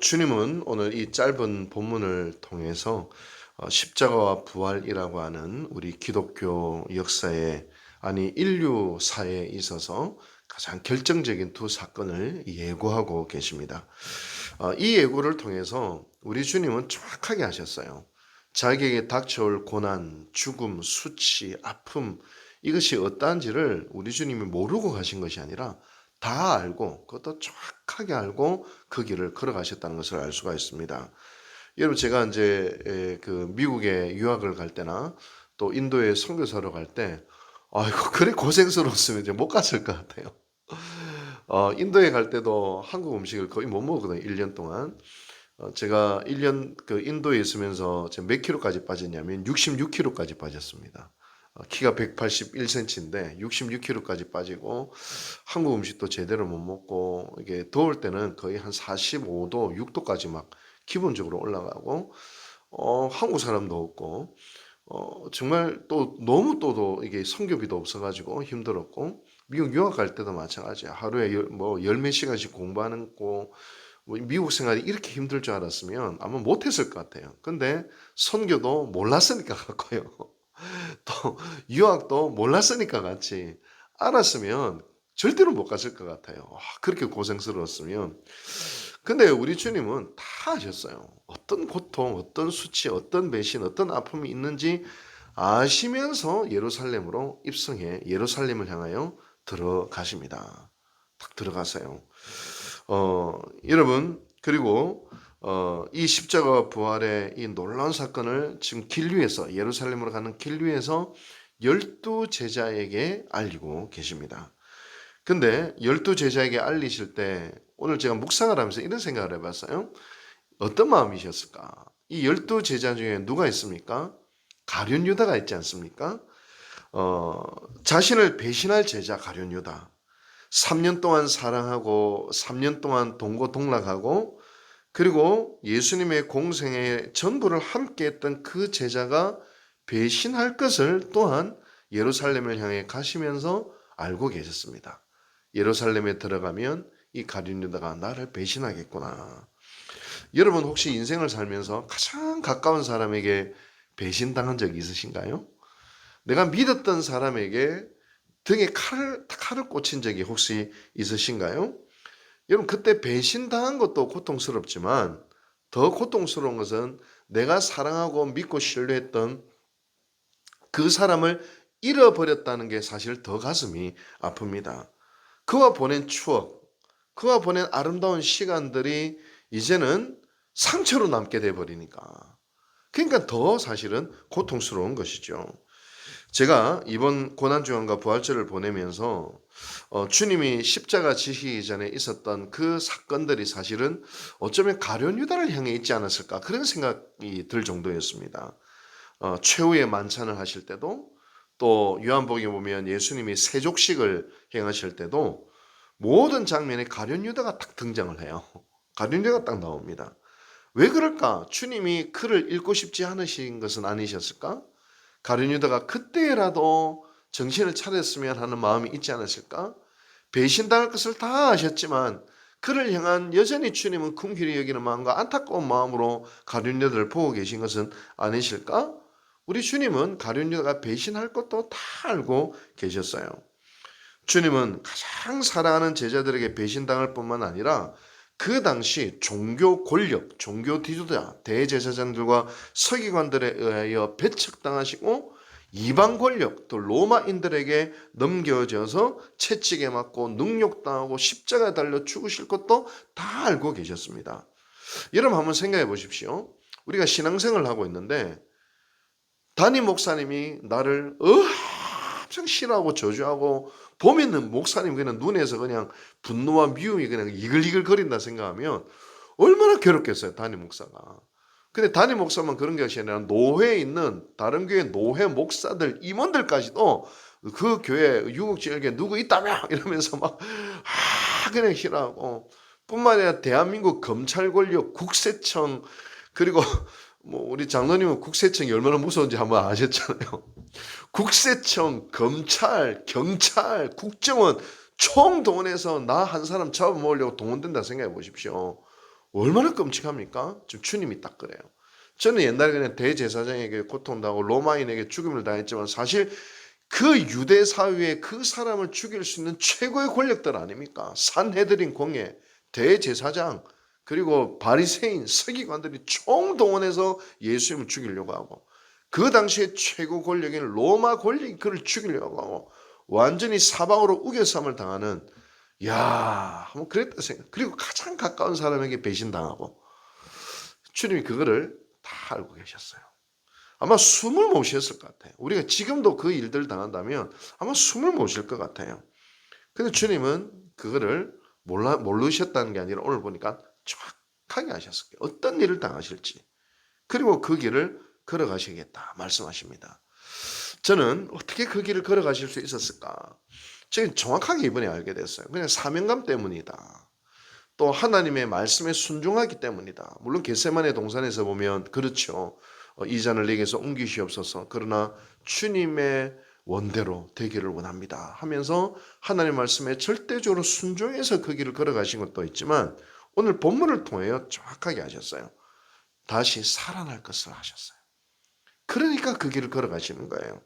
주님은 오늘 이 짧은 본문을 통해서 십자가와 부활이라고 하는 우리 기독교 역사에, 아니 인류사에 있어서 가장 결정적인 두 사건을 예고하고 계십니다. 이 예고를 통해서 우리 주님은 정확하게 하셨어요. 자기에게 닥쳐올 고난, 죽음, 수치, 아픔, 이것이 어떠한지를 우리 주님이 모르고 가신 것이 아니라 다 알고, 그것도 정확하게 알고 그 길을 걸어가셨다는 것을 알 수가 있습니다. 여러분, 제가 이제 그 미국에 유학을 갈 때나 또 인도에 선교사로 갈 때, 아이고 그래 고생스러웠으면 이제 못 갔을 것 같아요. 인도에 갈 때도 한국 음식을 거의 못 먹었거든요. 1년 동안. 제가 1년 그 인도에 있으면서 제가 몇 킬로까지 빠졌냐면 66킬로까지 빠졌습니다. 키가 181cm인데 66kg까지 빠지고, 한국 음식도 제대로 못 먹고, 이게 더울 때는 거의 한 45도, 6도까지 막 기본적으로 올라가고, 한국 사람도 없고, 정말 또 너무 또도 이게 성교비도 없어가지고 힘들었고, 미국 유학 갈 때도 마찬가지야. 하루에 열몇 시간씩 공부하는 거, 미국 생활이 이렇게 힘들 줄 알았으면 아마 못했을 것 같아요. 근데 선교도 몰랐으니까 갔고요. 또 유학도 몰랐으니까 갔지, 알았으면 절대로 못 갔을 것 같아요. 그렇게 고생스러웠으면. 근데 우리 주님은 다 아셨어요. 어떤 고통, 어떤 수치, 어떤 배신, 어떤 아픔이 있는지 아시면서 예루살렘으로 입성해 예루살렘을 향하여 들어가십니다. 딱 들어가세요. 여러분, 그리고 이 십자가 부활의 이 놀라운 사건을 지금 길 위에서, 예루살렘으로 가는 길 위에서 12제자에게 알리고 계십니다. 근데 12제자에게 알리실 때 오늘 제가 묵상을 하면서 이런 생각을 해봤어요. 어떤 마음이셨을까? 이 12제자 중에 누가 있습니까? 가룟 유다가 있지 않습니까? 자신을 배신할 제자 가룟 유다. 3년 동안 사랑하고 3년 동안 동고동락하고, 그리고 예수님의 공생의 전부를 함께 했던 그 제자가 배신할 것을 또한 예루살렘을 향해 가시면서 알고 계셨습니다. 예루살렘에 들어가면 이 가룟 유다가 나를 배신하겠구나. 여러분, 혹시 인생을 살면서 가장 가까운 사람에게 배신당한 적이 있으신가요? 내가 믿었던 사람에게 등에 칼을 꽂힌 적이 혹시 있으신가요? 여러분, 그때 배신당한 것도 고통스럽지만 더 고통스러운 것은 내가 사랑하고 믿고 신뢰했던 그 사람을 잃어버렸다는 게 사실 더 가슴이 아픕니다. 그와 보낸 추억, 그와 보낸 아름다운 시간들이 이제는 상처로 남게 돼버리니까, 그러니까 더 사실은 고통스러운 것이죠. 제가 이번 고난주간과 부활절을 보내면서 주님이 십자가 지시기 전에 있었던 그 사건들이 사실은 어쩌면 가룟 유다를 향해 있지 않았을까, 그런 생각이 들 정도였습니다. 최후의 만찬을 하실 때도, 또 요한복음에 보면 예수님이 세족식을 행하실 때도 모든 장면에 가룟 유다가 딱 등장을 해요. 가룟 유다가 딱 나옵니다. 왜 그럴까? 주님이 그를 잃고 싶지 않으신 것은 아니셨을까? 가룟 유다가 그때라도 정신을 차렸으면 하는 마음이 있지 않았을까? 배신당할 것을 다 아셨지만 그를 향한 여전히 주님은 긍휼히 여기는 마음과 안타까운 마음으로 가룟 유다를 보고 계신 것은 아니실까? 우리 주님은 가룟 유다가 배신할 것도 다 알고 계셨어요. 주님은 가장 사랑하는 제자들에게 배신당할 뿐만 아니라 그 당시 종교 권력, 종교 지도자, 대제사장들과 서기관들에 의하여 배척당하시고 이방 권력, 또 로마인들에게 넘겨져서 채찍에 맞고 능욕당하고 십자가에 달려 죽으실 것도 다 알고 계셨습니다. 여러분, 한번 생각해 보십시오. 우리가 신앙생활을 하고 있는데 담임 목사님이 나를 엄청 싫어하고 저주하고, 보면은 목사님 그냥 눈에서 그냥 분노와 미움이 그냥 이글이글 거린다 생각하면 얼마나 괴롭겠어요, 담임 목사가. 근데 담임 목사만 그런 것이 아니라 노회에 있는 다른 교회 노회 목사들, 임원들까지도 그 교회 유국지역에 누구 있다며 이러면서 막 그냥 싫어하고, 뿐만 아니라 대한민국 검찰 권력, 국세청, 그리고 우리 장로님은 국세청이 얼마나 무서운지 한번 아셨잖아요. 국세청, 검찰, 경찰, 국정원 총동원해서 나 한 사람 잡아먹으려고 동원된다 생각해 보십시오. 얼마나 끔찍합니까? 지금 주님이 딱 그래요. 저는 옛날에 그냥 대제사장에게 고통당하고 로마인에게 죽임을 당했지만 사실 그 유대 사회에 그 사람을 죽일 수 있는 최고의 권력들 아닙니까? 산헤드린 공예, 대제사장, 그리고 바리새인, 서기관들이 총동원해서 예수님을 죽이려고 하고 그 당시에 최고 권력인 로마 권력이 그를 죽이려고 하고 완전히 사방으로 우겨쌈을 당하는 한번 그랬다 생각. 그리고 가장 가까운 사람에게 배신당하고 주님이 그거를 다 알고 계셨어요. 아마 숨을 못 쉬었을 것 같아요. 우리가 지금도 그 일들 당한다면 아마 숨을 못 쉴 것 같아요. 근데 주님은 그거를 모르셨다는 게 아니라 오늘 보니까 정확하게 하셨을 거예요. 어떤 일을 당하실지. 그리고 그 길을 걸어가시겠다 말씀하십니다. 저는 어떻게 그 길을 걸어가실 수 있었을까? 제가 정확하게 이번에 알게 됐어요. 그냥 사명감 때문이다. 또 하나님의 말씀에 순종하기 때문이다. 물론 겟세마네 동산에서 보면 그렇죠. 이 잔을 내게서 옮기시옵소서. 그러나 주님의 원대로 되기를 원합니다 하면서 하나님의 말씀에 절대적으로 순종해서 그 길을 걸어가신 것도 있지만 오늘 본문을 통해 정확하게 하셨어요. 다시 살아날 것을 하셨어요. 그러니까 그 길을 걸어가시는 거예요.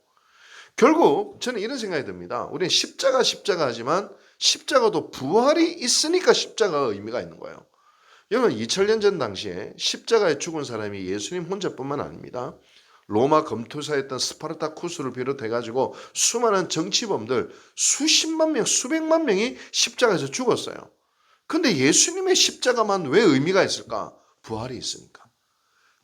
결국 저는 이런 생각이 듭니다. 우리는 십자가 하지만 십자가도 부활이 있으니까 십자가가 의미가 있는 거예요. 여러분 2000년 전 당시에 십자가에 죽은 사람이 예수님 혼자뿐만 아닙니다. 로마 검투사였던 스파르타쿠스를 비롯해가지고 수많은 정치범들 수십만 명, 수백만 명이 십자가에서 죽었어요. 근데 예수님의 십자가만 왜 의미가 있을까? 부활이 있으니까.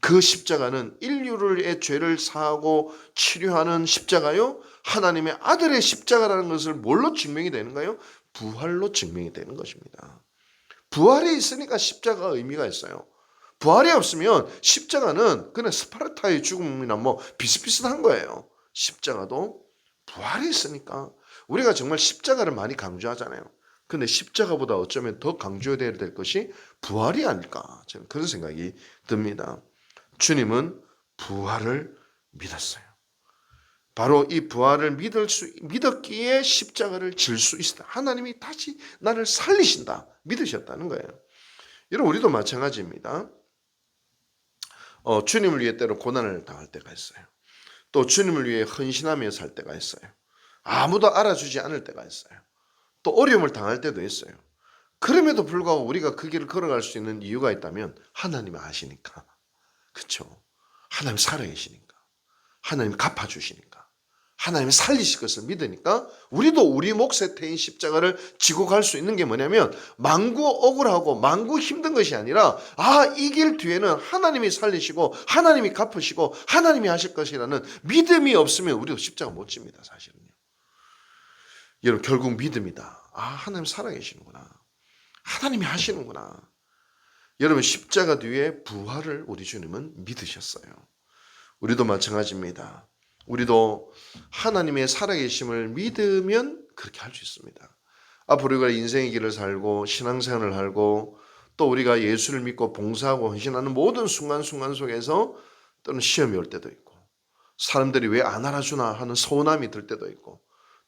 그 십자가는 인류의 죄를 사하고 치료하는 십자가요? 하나님의 아들의 십자가라는 것을 뭘로 증명이 되는가요? 부활로 증명이 되는 것입니다. 부활이 있으니까 십자가가 의미가 있어요. 부활이 없으면 십자가는 그냥 스파르타의 죽음이나 뭐 비슷비슷한 거예요. 십자가도 부활이 있으니까 우리가 정말 십자가를 많이 강조하잖아요. 근데 십자가보다 어쩌면 더 강조해야 될 것이 부활이 아닐까 저는 그런 생각이 듭니다. 주님은 부활을 믿었어요. 바로 이 부활을 믿었기에 십자가를 질 수 있다. 하나님이 다시 나를 살리신다. 믿으셨다는 거예요. 여러분 우리도 마찬가지입니다. 주님을 위해 때로 고난을 당할 때가 있어요. 또 주님을 위해 헌신하며 살 때가 있어요. 아무도 알아주지 않을 때가 있어요. 또 어려움을 당할 때도 있어요. 그럼에도 불구하고 우리가 그 길을 걸어갈 수 있는 이유가 있다면 하나님이 아시니까. 그렇죠? 하나님 살아계시니까. 하나님 갚아주시니까. 하나님이 살리실 것을 믿으니까 우리도 우리 몫에 태인 십자가를 지고 갈 수 있는 게 뭐냐면 만구 억울하고 만구 힘든 것이 아니라 이 길 뒤에는 하나님이 살리시고 하나님이 갚으시고 하나님이 하실 것이라는 믿음이 없으면 우리도 십자가 못 집니다. 사실은요. 여러분 결국 믿음이다. 하나님 살아계시는구나. 하나님이 하시는구나. 여러분 십자가 뒤에 부활을 우리 주님은 믿으셨어요. 우리도 마찬가지입니다. 우리도 하나님의 살아계심을 믿으면 그렇게 할 수 있습니다. 앞으로 우리가 인생의 길을 살고 신앙생활을 하고 또 우리가 예수를 믿고 봉사하고 헌신하는 모든 순간순간 속에서 또는 시험이 올 때도 있고 사람들이 왜 안 알아주나 하는 서운함이 들 때도 있고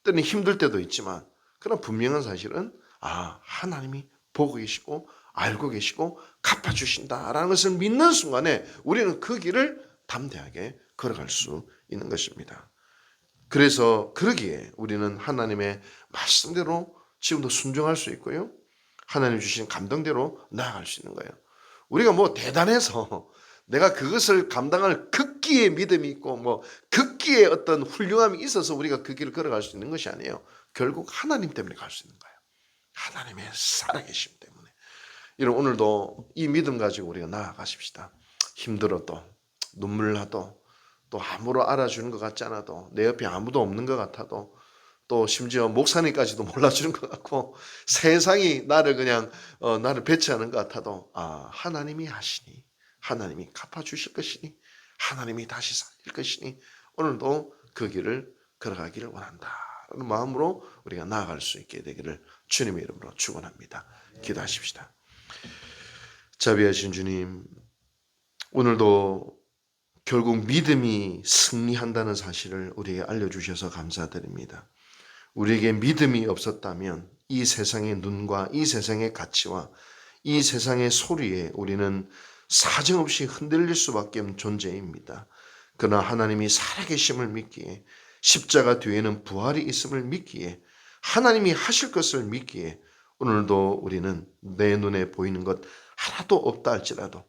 때는 힘들 때도 있지만 그러나 분명한 사실은 하나님이 보고 계시고 알고 계시고 갚아주신다라는 것을 믿는 순간에 우리는 그 길을 담대하게 걸어갈 수 있는 것입니다. 그래서 그러기에 우리는 하나님의 말씀대로 지금도 순종할 수 있고요. 하나님 주신 감동대로 나아갈 수 있는 거예요. 우리가 뭐 대단해서 내가 그것을 감당할 극기의 믿음이 있고 극기의 어떤 훌륭함이 있어서 우리가 그 길을 걸어갈 수 있는 것이 아니에요. 결국 하나님 때문에 갈 수 있는 거예요. 하나님의 살아계심 때문에. 여러분 오늘도 이 믿음 가지고 우리가 나아가십시다. 힘들어도 눈물 나도 또 아무로 알아주는 것 같지 않아도 내 옆에 아무도 없는 것 같아도 또 심지어 목사님까지도 몰라주는 것 같고 세상이 나를 그냥 나를 배치하는 것 같아도 하나님이 하시니 하나님이 갚아주실 것이니 하나님이 다시 살릴 것이니 오늘도 그 길을 걸어가기를 원한다 라는 마음으로 우리가 나아갈 수 있게 되기를 주님의 이름으로 축원합니다. 기도하십시다. 자비하신 주님, 오늘도 결국 믿음이 승리한다는 사실을 우리에게 알려주셔서 감사드립니다. 우리에게 믿음이 없었다면 이 세상의 눈과 이 세상의 가치와 이 세상의 소리에 우리는 사정없이 흔들릴 수밖에 없는 존재입니다. 그러나 하나님이 살아계심을 믿기에, 십자가 뒤에는 부활이 있음을 믿기에, 하나님이 하실 것을 믿기에 오늘도 우리는 내 눈에 보이는 것 하나도 없다 할지라도,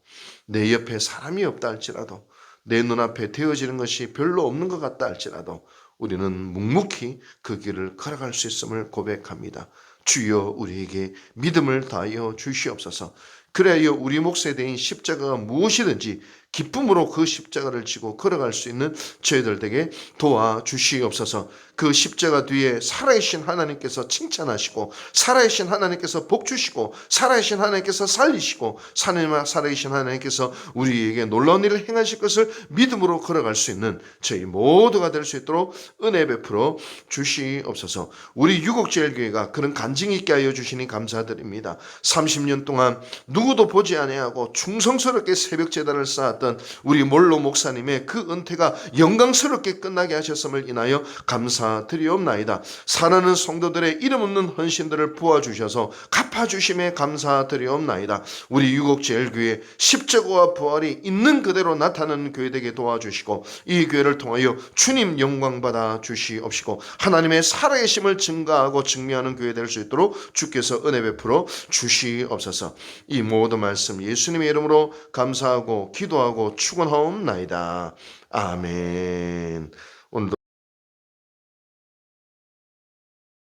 내 옆에 사람이 없다 할지라도, 내 눈앞에 되어지는 것이 별로 없는 것 같다 할지라도 우리는 묵묵히 그 길을 걸어갈 수 있음을 고백합니다. 주여 우리에게 믿음을 다하여 주시옵소서. 그래야 우리 몫에 대인 십자가가 무엇이든지 기쁨으로 그 십자가를 지고 걸어갈 수 있는 저희들 되게 도와주시옵소서. 그 십자가 뒤에 살아계신 하나님께서 칭찬하시고, 살아계신 하나님께서 복주시고, 살아계신 하나님께서 살리시고, 살아계신 하나님께서 우리에게 놀라운 일을 행하실 것을 믿음으로 걸어갈 수 있는 저희 모두가 될 수 있도록 은혜 베풀어 주시옵소서. 우리 유곡제일교회가 그런 간증이 있게 하여 주시니 감사드립니다. 30년 동안 누구도 보지 아니하고 충성스럽게 새벽 제단을 쌓았던 우리 몰로 목사님의 그 은퇴가 영광스럽게 끝나게 하셨음을 인하여 감사드리옵나이다. 사랑하는 성도들의 이름 없는 헌신들을 부어주셔서 갚아주심에 감사드리옵나이다. 우리 유곡제일교회 십자가와 부활이 있는 그대로 나타나는 교회 되게 도와주시고, 이 교회를 통하여 주님 영광받아 주시옵시고, 하나님의 살아계심을 증가하고 증명하는 교회 될 수 있도록 주께서 은혜 베풀어 주시옵소서. 이 모든 말씀 예수님의 이름으로 감사하고 기도하고 축원하옵나이다. 아멘.